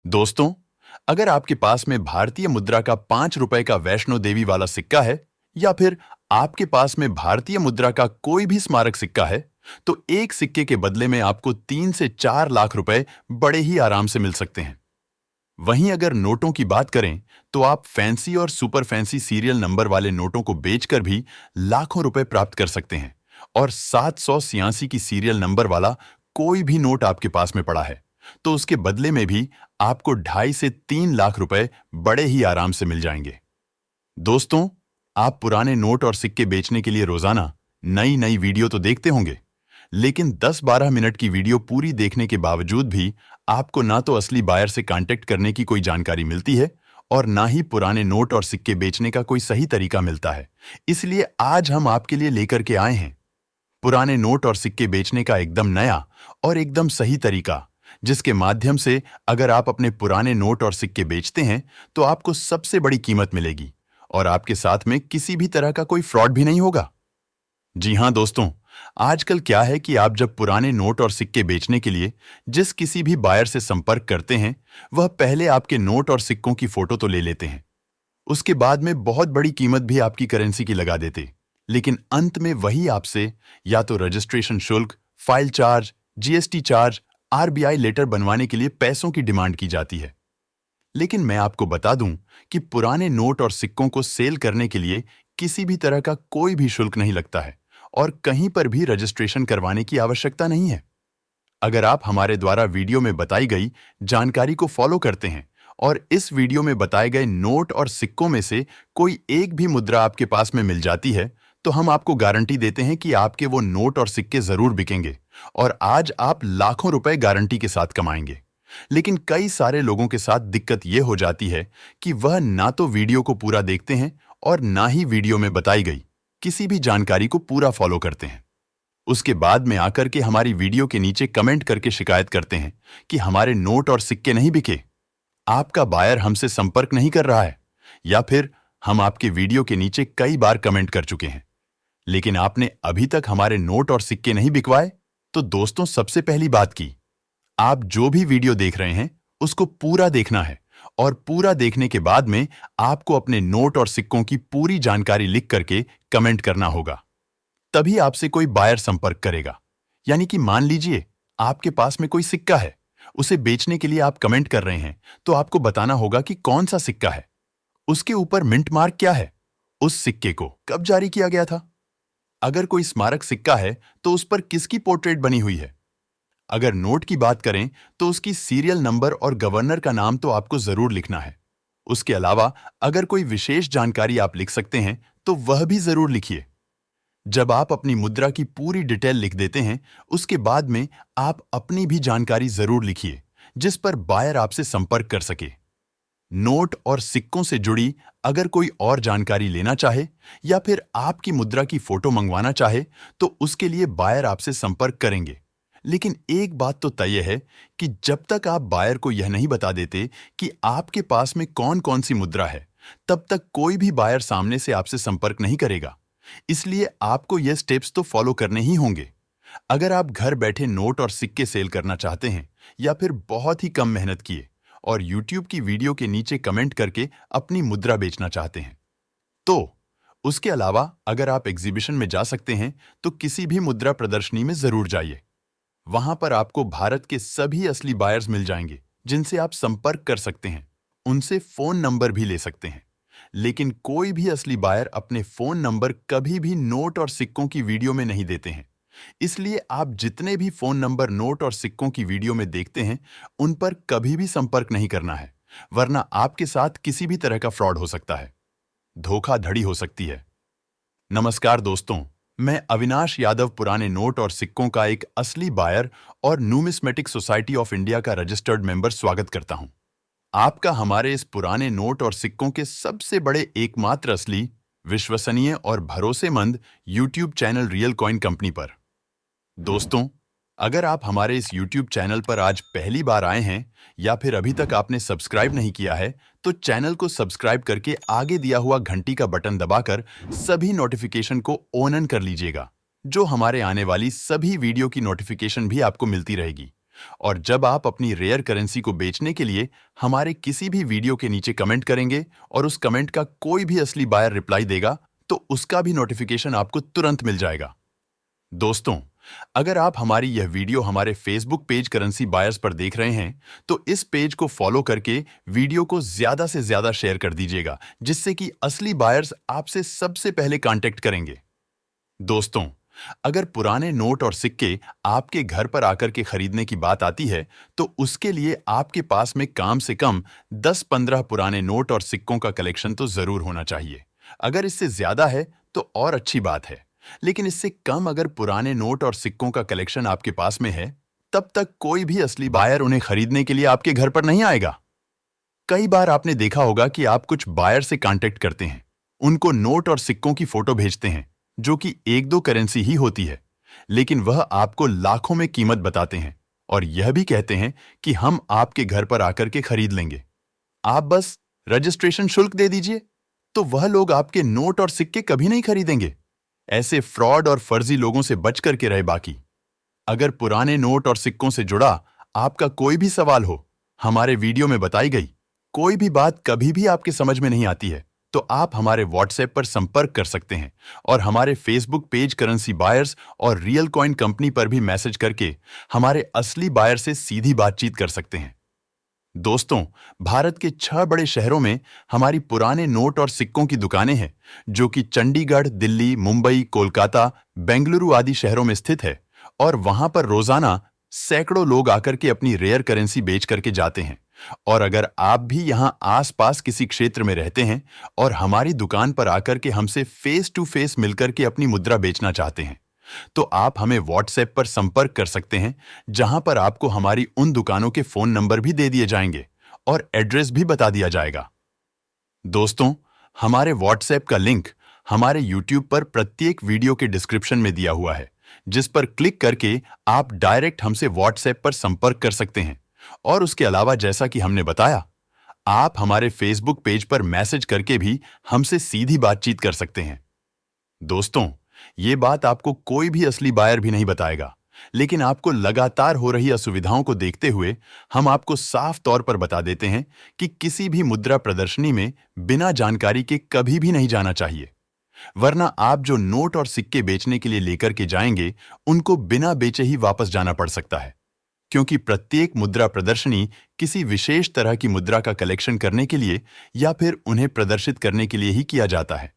दोस्तों, अगर आपके पास में भारतीय मुद्रा का 5 रुपए का वैष्णो देवी वाला सिक्का है या फिर आपके पास में भारतीय मुद्रा का कोई भी स्मारक सिक्का है, तो एक सिक्के के बदले में आपको 3 से 4 लाख रुपए बड़े ही आराम से मिल सकते हैं। वहीं अगर नोटों की बात करें, तो आप फैंसी और सुपर फैंसी सीरियल नंबर वाले नोटों को बेचकर भी लाखों रुपए प्राप्त कर सकते हैं। और 786 की सीरियल नंबर वाला कोई भी नोट आपके पास में पड़ा है, तो उसके बदले में भी आपको 2.5 से 3 लाख रुपए बड़े ही आराम से मिल जाएंगे। दोस्तों, आप पुराने नोट और सिक्के बेचने के लिए रोजाना नई नई वीडियो तो देखते होंगे, लेकिन 10-12 मिनट की वीडियो पूरी देखने के बावजूद भी आपको ना तो असली बायर से कांटेक्ट करने की कोई जानकारी मिलती है और ना ही पुराने नोट और सिक्के बेचने का कोई सही तरीका मिलता है। इसलिए आज हम आपके लिए लेकर के आए हैं पुराने नोट और सिक्के बेचने का एकदम नया और एकदम सही तरीका, जिसके माध्यम से अगर आप अपने पुराने नोट और सिक्के बेचते हैं तो आपको सबसे बड़ी कीमत मिलेगी और आपके साथ में किसी भी तरह का कोई फ्रॉड भी नहीं होगा। जी हां दोस्तों, आजकल क्या है कि आप जब पुराने नोट और सिक्के बेचने के लिए जिस किसी भी बायर से संपर्क करते हैं, वह पहले आपके नोट और सिक्कों की फोटो तो ले लेते हैं। उसके बाद में बहुत बड़ी कीमत भी आपकी करेंसी की लगा देते, लेकिन अंत में वही आपसे या तो रजिस्ट्रेशन शुल्क, file charge, GST charge, RBI letter बनवाने के लिए पैसों की डिमांड की जाती है। लेकिन मैं आपको बता दूं कि पुराने नोट और सिक्कों को सेल करने के लिए किसी भी तरह का कोई भी शुल्क नहीं लगता है और कहीं पर भी रजिस्ट्रेशन करवाने की आवश्यकता नहीं है। अगर आप हमारे द्वारा वीडियो में बताई गई जानकारी को फॉलो करते हैं और इस वीडियो में बताए गए नोट और सिक्कों में से कोई एक भी मुद्रा आपके पास में मिल जाती है, तो हम आपको गारंटी देते हैं कि आपके वो नोट और सिक्के जरूर बिकेंगे और आज आप लाखों रुपए गारंटी के साथ कमाएंगे। लेकिन कई सारे लोगों के साथ दिक्कत यह हो जाती है कि वह ना तो वीडियो को पूरा देखते हैं और ना ही वीडियो में बताई गई किसी भी जानकारी को पूरा फॉलो करते हैं। उसके बाद में आकर के हमारी वीडियो के नीचे कमेंट करके शिकायत करते हैं कि हमारे नोट और सिक्के नहीं बिके, आपका बायर हमसे संपर्क नहीं कर रहा है, या फिर हम आपके वीडियो के नीचे कई बार कमेंट कर चुके हैं लेकिन आपने अभी तक हमारे नोट और सिक्के नहीं बिकवाए। तो दोस्तों, सबसे पहली बात की, आप जो भी वीडियो देख रहे हैं उसको पूरा देखना है और पूरा देखने के बाद में आपको अपने नोट और सिक्कों की पूरी जानकारी लिख करके कमेंट करना होगा। तभी आपसे कोई बायर संपर्क करेगा। यानी कि मान लीजिए आपके पास में कोई सिक्का है, उसे बेचने के लिए आप कमेंट कर रहे हैं, तो आपको बताना होगा कि कौन सा सिक्का है, उसके ऊपर मिंट मार्क क्या है, उस सिक्के को कब जारी किया गया था, अगर कोई स्मारक सिक्का है तो उस पर किसकी पोर्ट्रेट बनी हुई है। अगर नोट की बात करें तो उसकी सीरियल नंबर और गवर्नर का नाम तो आपको जरूर लिखना है। उसके अलावा अगर कोई विशेष जानकारी आप लिख सकते हैं तो वह भी जरूर लिखिए। जब आप अपनी मुद्रा की पूरी डिटेल लिख देते हैं, उसके बाद में आप अपनी भी जानकारी जरूर लिखिए जिस पर बायर आपसे संपर्क कर सके। नोट और सिक्कों से जुड़ी अगर कोई और जानकारी लेना चाहे या फिर आपकी मुद्रा की फोटो मंगवाना चाहे तो उसके लिए बायर आपसे संपर्क करेंगे। लेकिन एक बात तो तय है कि जब तक आप बायर को यह नहीं बता देते कि आपके पास में कौन कौन सी मुद्रा है, तब तक कोई भी बायर सामने से आपसे संपर्क नहीं करेगा। इसलिए आपको यह स्टेप्स तो फॉलो करने ही होंगे। अगर आप घर बैठे नोट और सिक्के सेल करना चाहते हैं या फिर बहुत ही कम मेहनत किए और YouTube की वीडियो के नीचे कमेंट करके अपनी मुद्रा बेचना चाहते हैं, तो उसके अलावा अगर आप एग्जीबिशन में जा सकते हैं तो किसी भी मुद्रा प्रदर्शनी में जरूर जाइए। वहां पर आपको भारत के सभी असली बायर्स मिल जाएंगे जिनसे आप संपर्क कर सकते हैं, उनसे फोन नंबर भी ले सकते हैं। लेकिन कोई भी असली बायर अपने फोन नंबर कभी भी नोट और सिक्कों की वीडियो में नहीं देते हैं। इसलिए आप जितने भी फोन नंबर नोट और सिक्कों की वीडियो में देखते हैं, उन पर कभी भी संपर्क नहीं करना है, वरना आपके साथ किसी भी तरह का फ्रॉड हो सकता है, धोखाधड़ी हो सकती है। नमस्कार दोस्तों, मैं अविनाश यादव पुराने नोट और सिक्कों का एक असली बायर और न्यूमिस्मेटिक सोसाइटी ऑफ इंडिया का रजिस्टर्ड मेंबर स्वागत करता हूं। आपका हमारे इस पुराने नोट और सिक्कों के सबसे बड़े एकमात्र असली, विश्वसनीय और भरोसेमंद YouTube channel real coin company पर। दोस्तों, अगर आप हमारे इस YouTube चैनल पर आज पहली बार आए हैं या फिर अभी तक आपने सब्सक्राइब नहीं किया है, तो चैनल को सब्सक्राइब करके आगे दिया हुआ घंटी का बटन दबाकर सभी नोटिफिकेशन को ऑन कर लीजिएगा। जो हमारे आने वाली सभी वीडियो की नोटिफिकेशन भी आपको मिलती रहेगी और जब आप अपनी रेयर करेंसी को बेचने के लिए हमारे किसी भी वीडियो के नीचे कमेंट करेंगे और उस कमेंट का कोई भी असली बायर रिप्लाई देगा तो उसका भी नोटिफिकेशन आपको तुरंत मिल जाएगा। दोस्तों, अगर आप हमारी यह वीडियो हमारे फेसबुक पेज करेंसी बायर्स पर देख रहे हैं तो इस पेज को फॉलो करके वीडियो को ज्यादा से ज्यादा शेयर कर दीजिएगा, जिससे कि असली बायर्स आपसे सबसे पहले कांटेक्ट करेंगे। दोस्तों, अगर पुराने नोट और सिक्के आपके घर पर आकर के खरीदने की बात आती है तो उसके लिए आपके पास में कम से कम 10-15 पुराने नोट और सिक्कों का कलेक्शन तो जरूर होना चाहिए। अगर इससे ज्यादा है तो और अच्छी बात है, लेकिन इससे कम अगर पुराने नोट और सिक्कों का कलेक्शन आपके पास में है तब तक कोई भी असली बायर उन्हें खरीदने के लिए आपके घर पर नहीं आएगा। कई बार आपने देखा होगा कि आप कुछ बायर से कांटेक्ट करते हैं, उनको नोट और सिक्कों की फोटो भेजते हैं जो कि 1-2 करेंसी ही होती है, लेकिन वह आपको लाखों में कीमत बताते हैं और यह भी कहते हैं कि हम आपके घर पर आकर के खरीद लेंगे, आप बस रजिस्ट्रेशन शुल्क दे दीजिए। तो वह लोग आपके नोट और सिक्के कभी नहीं खरीदेंगे। ऐसे फ्रॉड और फर्जी लोगों से बच करके रहे। बाकी अगर पुराने नोट और सिक्कों से जुड़ा आपका कोई भी सवाल हो, हमारे वीडियो में बताई गई कोई भी बात कभी भी आपके समझ में नहीं आती है, तो आप हमारे व्हाट्सएप पर संपर्क कर सकते हैं और हमारे फेसबुक पेज करेंसी बायर्स और रियल कॉइन कंपनी पर भी मैसेज करके हमारे असली बायर से सीधी बातचीत कर सकते हैं। दोस्तों, भारत के 6 बड़े शहरों में हमारी पुराने नोट और सिक्कों की दुकानें हैं, जो कि चंडीगढ़, दिल्ली, मुंबई, कोलकाता, बेंगलुरु आदि शहरों में स्थित है और वहां पर रोजाना सैकड़ों लोग आकर के अपनी रेयर करेंसी बेच करके जाते हैं। और अगर आप भी यहां आसपास किसी क्षेत्र में रहते हैं और हमारी दुकान पर आकर के हमसे फेस टू फेस मिलकर के अपनी मुद्रा बेचना चाहते हैं तो आप हमें व्हाट्सएप पर संपर्क कर सकते हैं, जहां पर आपको हमारी उन दुकानों के फोन नंबर भी दे दिए जाएंगे और एड्रेस भी बता दिया जाएगा। दोस्तों, हमारे व्हाट्सएप का लिंक हमारे यूट्यूब पर प्रत्येक वीडियो के डिस्क्रिप्शन में दिया हुआ है, जिस पर क्लिक करके आप डायरेक्ट हमसे व्हाट्सएप पर संपर्क कर सकते हैं। और उसके अलावा जैसा कि हमने बताया, आप हमारे फेसबुक पेज पर मैसेज करके भी हमसे सीधी बातचीत कर सकते हैं। दोस्तों, ये बात आपको कोई भी असली बायर भी नहीं बताएगा, लेकिन आपको लगातार हो रही असुविधाओं को देखते हुए हम आपको साफ तौर पर बता देते हैं कि किसी भी मुद्रा प्रदर्शनी में बिना जानकारी के कभी भी नहीं जाना चाहिए, वरना आप जो नोट और सिक्के बेचने के लिए लेकर के जाएंगे उनको बिना बेचे ही वापस जाना पड़ सकता है, क्योंकि प्रत्येक मुद्रा प्रदर्शनी किसी विशेष तरह की मुद्रा का कलेक्शन करने के लिए या फिर उन्हें प्रदर्शित करने के लिए ही किया जाता है।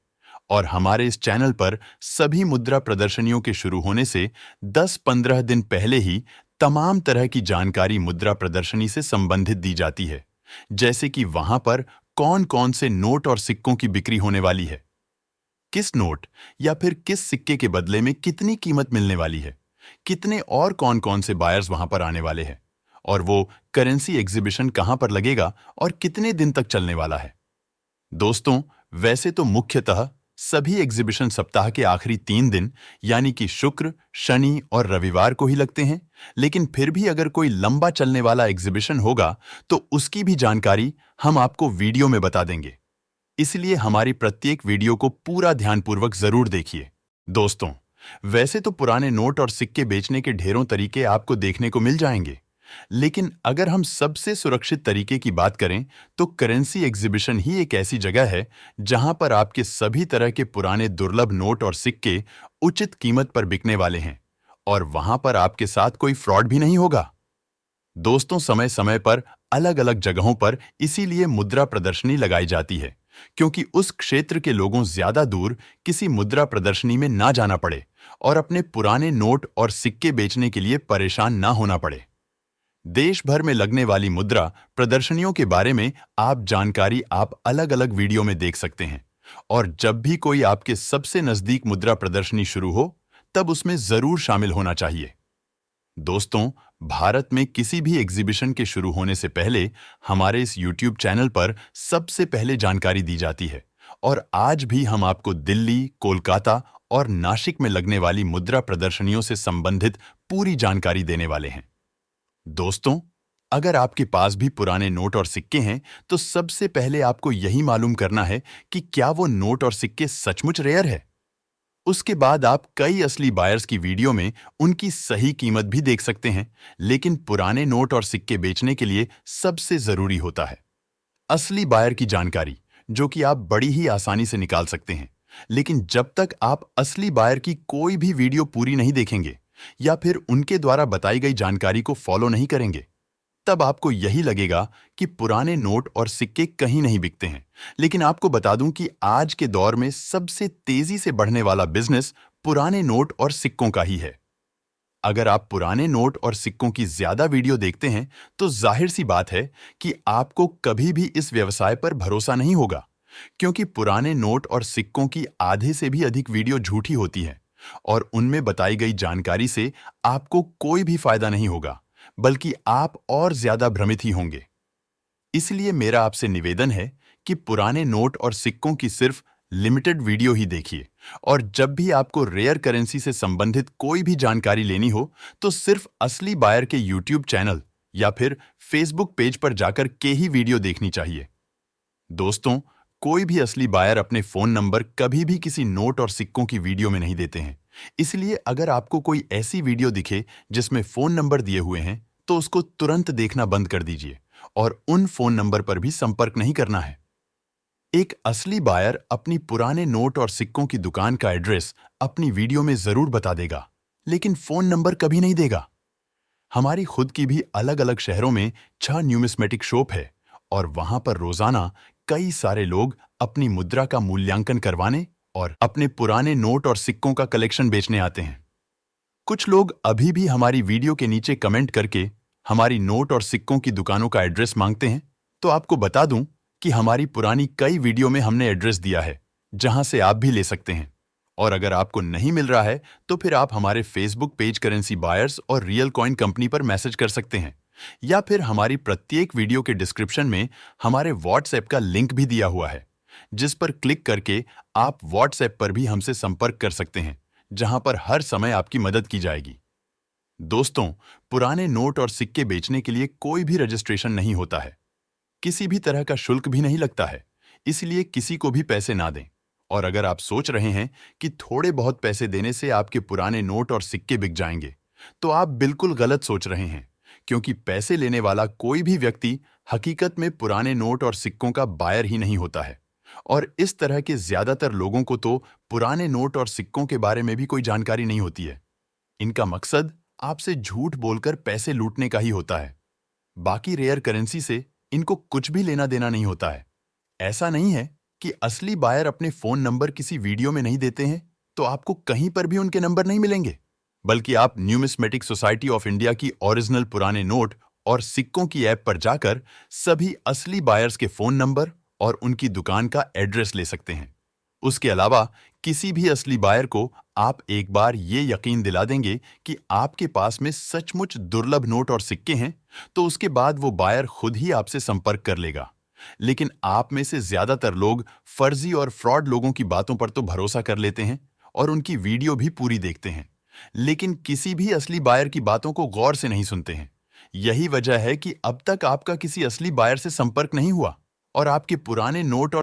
और हमारे इस चैनल पर सभी मुद्रा प्रदर्शनियों के शुरू होने से 10-15 दिन पहले ही तमाम तरह की जानकारी मुद्रा प्रदर्शनी से संबंधित दी जाती है, जैसे कि वहां पर कौन कौन से नोट और सिक्कों की बिक्री होने वाली है, किस नोट या फिर किस सिक्के के बदले में कितनी कीमत मिलने वाली है, कितने और कौन कौन से बायर्स वहां पर आने वाले हैं, और वो करेंसी एग्जीबिशन कहां पर लगेगा और कितने दिन तक चलने वाला है। दोस्तों, वैसे तो मुख्यतः सभी एग्जीबिशन सप्ताह के आखिरी 3 दिन यानी कि शुक्र, शनि और रविवार को ही लगते हैं, लेकिन फिर भी अगर कोई लंबा चलने वाला एग्जीबिशन होगा तो उसकी भी जानकारी हम आपको वीडियो में बता देंगे, इसलिए हमारी प्रत्येक वीडियो को पूरा ध्यानपूर्वक जरूर देखिए। दोस्तों, वैसे तो पुराने नोट और सिक्के बेचने के ढेरों तरीके आपको देखने को मिल जाएंगे, लेकिन अगर हम सबसे सुरक्षित तरीके की बात करें तो करेंसी एग्जीबिशन ही एक ऐसी जगह है जहां पर आपके सभी तरह के पुराने दुर्लभ नोट और सिक्के उचित कीमत पर बिकने वाले हैं और वहां पर आपके साथ कोई फ्रॉड भी नहीं होगा। दोस्तों, समय समय पर अलग अलग जगहों पर इसीलिए मुद्रा प्रदर्शनी लगाई जाती है, क्योंकि उस क्षेत्र के लोगों ज्यादा दूर किसी मुद्रा प्रदर्शनी में ना जाना पड़े और अपने पुराने नोट और सिक्के बेचने के लिए परेशान ना होना पड़े। देश भर में लगने वाली मुद्रा प्रदर्शनियों के बारे में आप जानकारी आप अलग अलग वीडियो में देख सकते हैं और जब भी कोई आपके सबसे नजदीक मुद्रा प्रदर्शनी शुरू हो तब उसमें जरूर शामिल होना चाहिए। दोस्तों, भारत में किसी भी एग्जीबिशन के शुरू होने से पहले हमारे इस YouTube चैनल पर सबसे पहले जानकारी दी जाती है और आज भी हम आपको दिल्ली, कोलकाता और नासिक में लगने वाली मुद्रा प्रदर्शनियों से संबंधित पूरी जानकारी देने वाले हैं। दोस्तों, अगर आपके पास भी पुराने नोट और सिक्के हैं तो सबसे पहले आपको यही मालूम करना है कि क्या वो नोट और सिक्के सचमुच रेयर है। उसके बाद आप कई असली बायर्स की वीडियो में उनकी सही कीमत भी देख सकते हैं, लेकिन पुराने नोट और सिक्के बेचने के लिए सबसे जरूरी होता है असली बायर की जानकारी, जो कि आप बड़ी ही आसानी से निकाल सकते हैं। लेकिन जब तक आप असली बायर की कोई भी वीडियो पूरी नहीं देखेंगे या फिर उनके द्वारा बताई गई जानकारी को फॉलो नहीं करेंगे, तब आपको यही लगेगा कि पुराने नोट और सिक्के कहीं नहीं बिकते हैं। लेकिन आपको बता दूं कि आज के दौर में सबसे तेजी से बढ़ने वाला बिजनेस पुराने नोट और सिक्कों का ही है। अगर आप पुराने नोट और सिक्कों की ज्यादा वीडियो देखते हैं, तो जाहिर सी बात है कि आपको कभी भी इस व्यवसाय पर भरोसा नहीं होगा, क्योंकि पुराने नोट और सिक्कों की आधे से भी अधिक वीडियो झूठी होती है और उनमें बताई गई जानकारी से आपको कोई भी फायदा नहीं होगा, बल्कि आप और ज्यादा भ्रमित ही होंगे। इसलिए मेरा आपसे निवेदन है कि पुराने नोट और सिक्कों की सिर्फ लिमिटेड वीडियो ही देखिए, और जब भी आपको रेयर करेंसी से संबंधित कोई भी जानकारी लेनी हो, तो सिर्फ असली बायर के यूट्यूब चैनल या फिर फेसबुक पेज पर जाकर के ही वीडियो देखनी चाहिए। दोस्तों, कोई भी असली बायर अपने फोन नंबर कभी भी किसी नोट और सिक्कों की वीडियो में नहीं देते हैं। इसलिए अगर आपको कोई ऐसी वीडियो दिखे जिसमें फोन नंबर दिए हुए हैं, तो उसको तुरंत देखना बंद कर दीजिए और उन फोन नंबर पर भी संपर्क नहीं करना है। एक असली बायर अपनी पुराने नोट और सिक्कों की दुकान का एड्रेस अपनी वीडियो में जरूर बता देगा, लेकिन फोन नंबर कभी नहीं देगा। हमारी खुद की भी अलग अलग शहरों में 6 न्यूमिस्मेटिक शॉप है और वहां पर रोजाना कई सारे लोग अपनी मुद्रा का मूल्यांकन करवाने और अपने पुराने नोट और सिक्कों का कलेक्शन बेचने आते हैं। कुछ लोग अभी भी हमारी वीडियो के नीचे कमेंट करके हमारी नोट और सिक्कों की दुकानों का एड्रेस मांगते हैं। तो आपको बता दूं कि हमारी पुरानी कई वीडियो में हमने एड्रेस दिया है, जहां से आप भी ले सकते हैं। और अगर आपको नहीं मिल रहा है, तो फिर आप हमारे फेसबुक पेज करेंसी बायर्स और रियल कॉइन कंपनी पर मैसेज कर सकते हैं, या फिर हमारी प्रत्येक वीडियो के डिस्क्रिप्शन में हमारे व्हाट्सएप का लिंक भी दिया हुआ है, जिस पर क्लिक करके आप व्हाट्सएप पर भी हमसे संपर्क कर सकते हैं, जहां पर हर समय आपकी मदद की जाएगी। दोस्तों, पुराने नोट और सिक्के बेचने के लिए कोई भी रजिस्ट्रेशन नहीं होता है, किसी भी तरह का शुल्क भी नहीं लगता है, इसलिए किसी को भी पैसे ना दें। और अगर आप सोच रहे हैं कि थोड़े बहुत पैसे देने से आपके पुराने नोट और सिक्के बिक जाएंगे, तो आप बिल्कुल गलत सोच रहे हैं, क्योंकि पैसे लेने वाला कोई भी व्यक्ति हकीकत में पुराने नोट और सिक्कों का बायर ही नहीं होता है। और इस तरह के ज्यादातर लोगों को तो पुराने नोट और सिक्कों के बारे में भी कोई जानकारी नहीं होती है। इनका मकसद आपसे झूठ बोलकर पैसे लूटने का ही होता है। बाकी रेयर करेंसी से इनको कुछ भी लेना देना नहीं होता है। ऐसा नहीं है कि असली बायर अपने फोन नंबर किसी वीडियो में नहीं देते हैं तो आपको कहीं पर भी उनके नंबर नहीं मिलेंगे, बल्कि आप न्यूमिस्मेटिक सोसाइटी ऑफ इंडिया की ओरिजिनल पुराने नोट और सिक्कों की ऐप पर जाकर सभी असली बायर्स के फोन नंबर और उनकी दुकान का एड्रेस ले सकते हैं। उसके अलावा किसी भी असली बायर को आप एक बार ये यकीन दिला देंगे कि आपके पास में सचमुच दुर्लभ नोट और सिक्के हैं, तो उसके बाद वो बायर खुद ही आपसे संपर्क कर लेगा। लेकिन आप में से ज्यादातर लोग फर्जी और फ्रॉड लोगों की बातों पर तो भरोसा कर लेते हैं और उनकी वीडियो भी पूरी देखते हैं, लेकिन किसी भी असली बायर की बातों को गौर से नहीं सुनते हैं। यही वजह है कि अब तक आपका किसी असली बायर से संपर्क नहीं हुआ और आपके पुराने नोट और